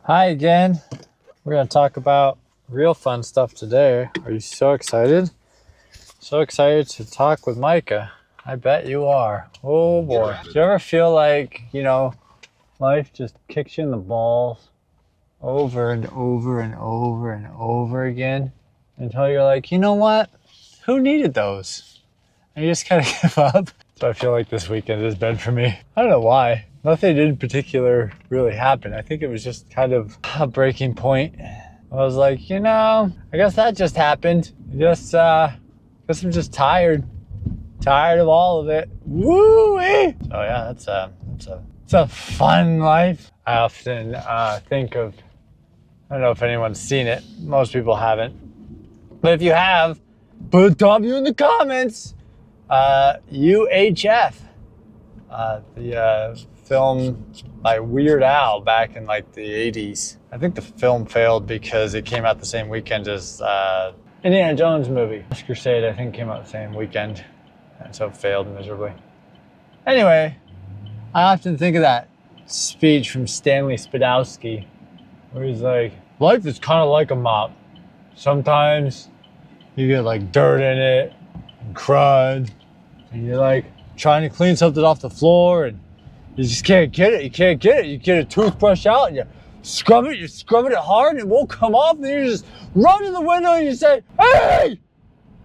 Hi again. We're going to talk about real fun stuff today. Are you so excited? So excited to talk with Micah. I bet you are. Oh boy. Do you ever feel like, life just kicks you in the balls over and over and over and over again until you're like, you know what? Who needed those? And you just kind of give up. So I feel like this weekend has been for me. I don't know why. Nothing in particular really happened. I think it was just kind of a breaking point. I was like, I guess that just happened. Guess I'm just tired. Tired of all of it. Woo-wee! So yeah, it's a fun life. I often think of, I don't know if anyone's seen it. Most people haven't. But if you have, put a W in the comments. UHF. The film by Weird Al back in like the 80s. I think the film failed because it came out the same weekend as Indiana Jones movie. Last Crusade, I think, came out the same weekend, and so it failed miserably. Anyway, I often think of that speech from Stanley Spadowski where he's like, life is kind of like a mop. Sometimes you get like dirt in it and crud, and you're like trying to clean something off the floor and you just can't get it. You can't get it. You get a toothbrush out and you scrubbing it hard and it won't come off, and you just run to the window and you say, hey,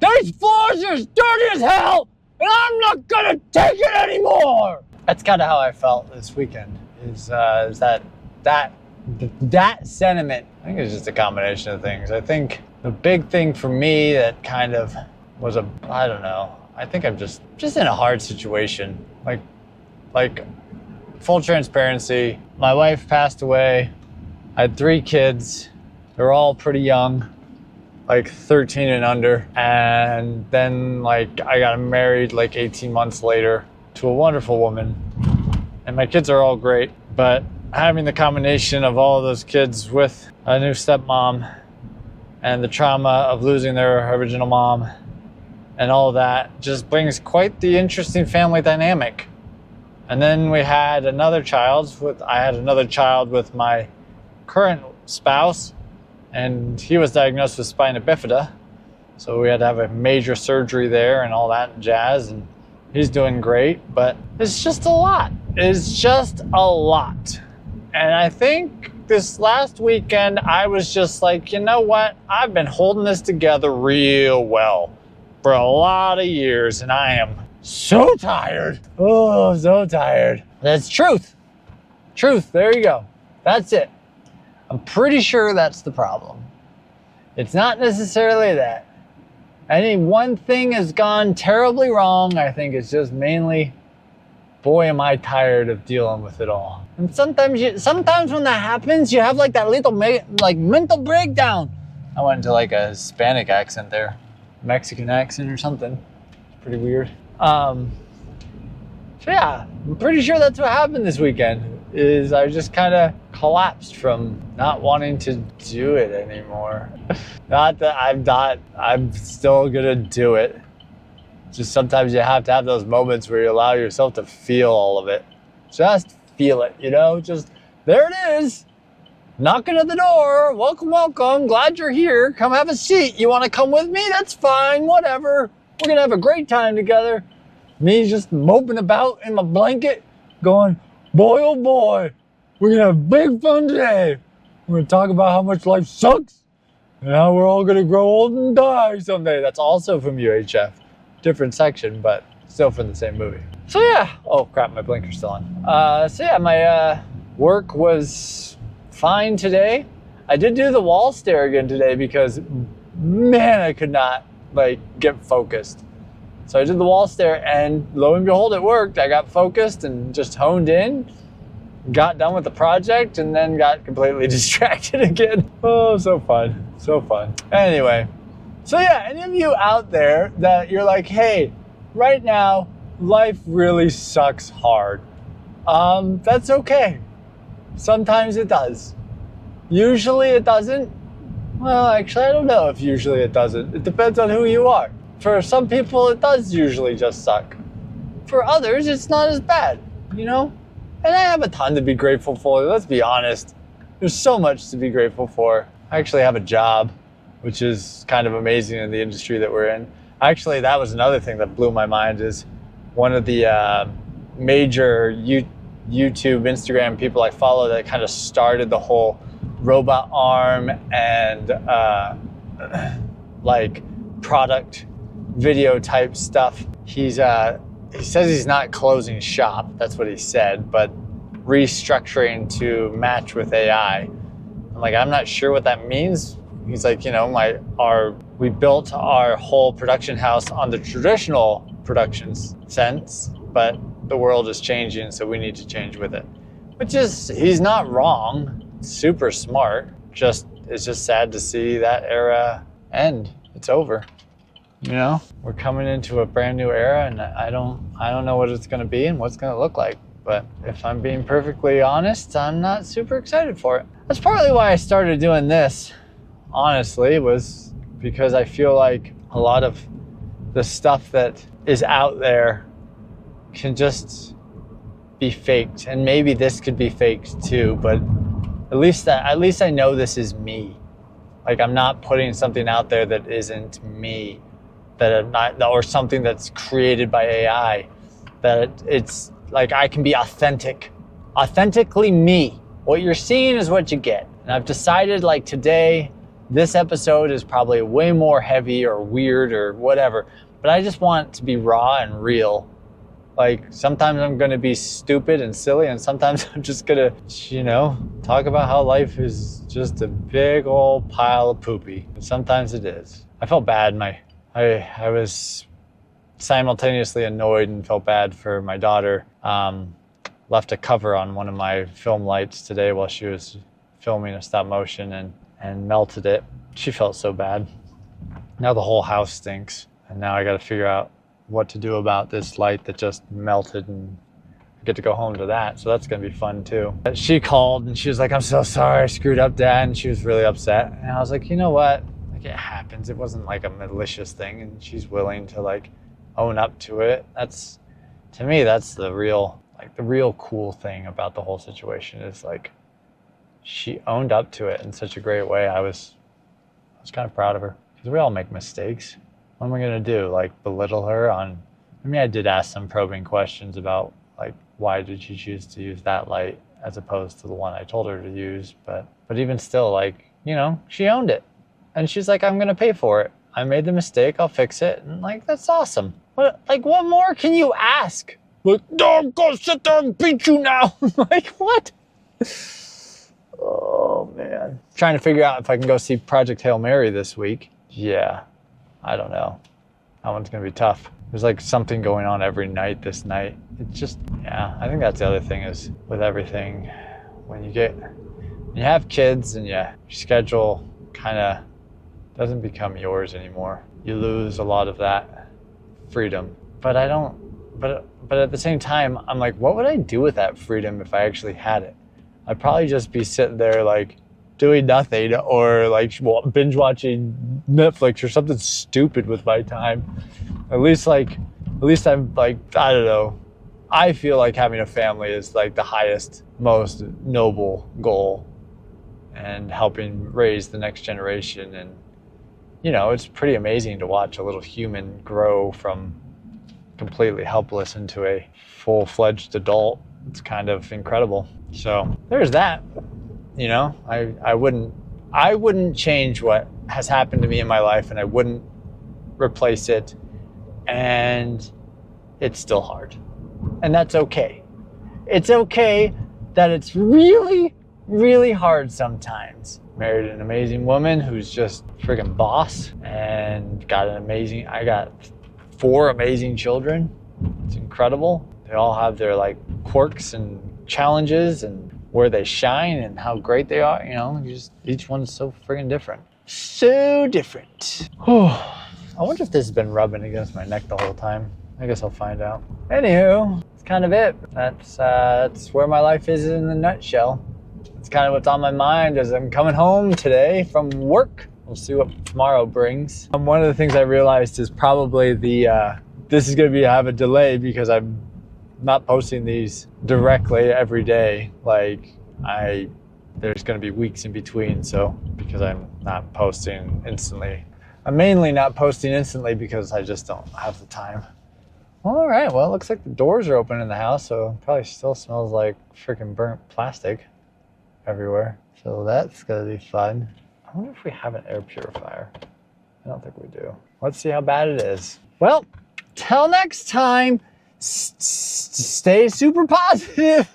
these floors are dirty as hell and I'm not gonna take it anymore. That's kind of how I felt this weekend, is that sentiment. I think it's just a combination of things. I think the big thing for me that kind of was I don't know, I think I'm just in a hard situation. Like full transparency, my wife passed away. I had 3 kids. They're all pretty young, like 13 and under. And then I got married like 18 months later to a wonderful woman. And my kids are all great, but having the combination of all of those kids with a new stepmom and the trauma of losing their original mom and all of that just brings quite the interesting family dynamic. And then I had another child with my current spouse, and he was diagnosed with spina bifida. So we had to have a major surgery there and all that jazz, and he's doing great, but it's just a lot. It's just a lot. And I think this last weekend, I was just like, you know what? I've been holding this together real well for a lot of years, and I am so tired. Oh, so tired. That's truth. Truth, there you go. That's it. I'm pretty sure that's the problem. It's not necessarily that any one thing has gone terribly wrong. I think it's just mainly, boy, am I tired of dealing with it all. And sometimes when that happens, you have like that little mental breakdown. I went into like a Hispanic accent there, Mexican accent or something. It's pretty weird. So yeah, I'm pretty sure that's what happened this weekend, is I just kind of collapsed from not wanting to do it anymore. Not that I'm still gonna do it. Just sometimes you have to have those moments where you allow yourself to feel all of it. Just feel it, just, there it is. Knocking at the door. Welcome, welcome. Glad you're here. Come have a seat. You want to come with me? That's fine. Whatever. We're going to have a great time together. Me just moping about in my blanket going, boy, oh boy, we're going to have big fun today. We're going to talk about how much life sucks and how we're all going to grow old and die someday. That's also from UHF. Different section, but still from the same movie. So yeah. Oh crap, my blinker's still on. So yeah, my work was fine today. I did do the wall stare again today because, man, I could not get focused. So I did the wall stare, and lo and behold, it worked. I got focused and just honed in, got done with the project, and then got completely distracted again. Oh, so fun. So fun. Anyway, so yeah, any of you out there that you're like, hey, right now, life really sucks hard. That's okay. Sometimes it does. Usually it doesn't. Well, actually, I don't know if usually it doesn't. It depends on who you are. For some people, it does usually just suck. For others, it's not as bad, And I have a ton to be grateful for. Let's be honest. There's so much to be grateful for. I actually have a job, which is kind of amazing in the industry that we're in. Actually, that was another thing that blew my mind is one of the major YouTube, Instagram people I follow that kind of started the whole robot arm and like product video type stuff. He says he's not closing shop, that's what he said, but restructuring to match with AI. I'm like, I'm not sure what that means. He's like, we built our whole production house on the traditional production sense, but the world is changing, so we need to change with it. Which is, he's not wrong, super smart. It's just sad to see that era end. It's over. We're coming into a brand new era, and I don't know what it's going to be and what it's going to look like. But if I'm being perfectly honest, I'm not super excited for it. That's partly why I started doing this, honestly, was because I feel like a lot of the stuff that is out there can just be faked. And maybe this could be faked too, but at least I know this is me. Like, I'm not putting something out there that isn't me, that I'm not, or something that's created by AI, that it's like I can be authentically me. What you're seeing is what you get. And I've decided, like, today, this episode is probably way more heavy or weird or whatever, but I just want it to be raw and real. Like, sometimes I'm going to be stupid and silly, and sometimes I'm just going to, talk about how life is just a big old pile of poopy. And sometimes it is. I felt bad. I was simultaneously annoyed and felt bad for my daughter. Left a cover on one of my film lights today while she was filming a stop motion and melted it. She felt so bad. Now the whole house stinks, and now I got to figure out what to do about this light that just melted, and I get to go home to that, so that's gonna be fun too. She called and she was like, I'm so sorry, I screwed up, Dad, and she was really upset. And I was like, you know what, like, it happens. It wasn't like a malicious thing, and she's willing to like own up to it. That's, to me, that's the real cool thing about the whole situation, is like she owned up to it in such a great way. I was kind of proud of her, because we all make mistakes. What am I going to do? Like, belittle her on... I mean, I did ask some probing questions about, like, why did she choose to use that light as opposed to the one I told her to use? But even still, like, she owned it. And she's like, I'm going to pay for it. I made the mistake. I'll fix it. And, like, that's awesome. What more can you ask? Like, no, I'm going to sit there and beat you now. Like, what? Oh, man. Trying to figure out if I can go see Project Hail Mary this week. Yeah. I don't know. That one's going to be tough. There's like something going on every night this night. It's just, yeah, I think that's the other thing is with everything. When you have kids and your schedule kind of doesn't become yours anymore. You lose a lot of that freedom. But at the same time, I'm like, what would I do with that freedom if I actually had it? I'd probably just be sitting there like, doing nothing, or like binge watching Netflix or something stupid with my time. At least I'm like, I don't know. I feel like having a family is like the highest, most noble goal, and helping raise the next generation. And, it's pretty amazing to watch a little human grow from completely helpless into a full-fledged adult. It's kind of incredible. So there's that. I wouldn't change what has happened to me in my life, and I wouldn't replace it. And it's still hard. And that's okay. It's okay that it's really, really hard sometimes. Married an amazing woman who's just friggin' boss, and I got 4 amazing children. It's incredible. They all have their like quirks and challenges and where they shine and how great they are, each one's so friggin' different. So different. I wonder if this has been rubbing against my neck the whole time. I guess I'll find out. Anywho, that's kind of it. That's where my life is in a nutshell. It's kind of what's on my mind as I'm coming home today from work. We'll see what tomorrow brings. One of the things I realized is probably this is going to have a delay because I'm not posting these directly every day. Like, I there's going to be weeks in between. So because I'm not posting instantly, I'm mainly not posting instantly because I just don't have the time. All right, well, it looks like the doors are open in the house, so it probably still smells like freaking burnt plastic everywhere. So that's gonna be fun. I wonder if we have an air purifier. I don't think we do. Let's see how bad it is. Well, till next time, stay super positive.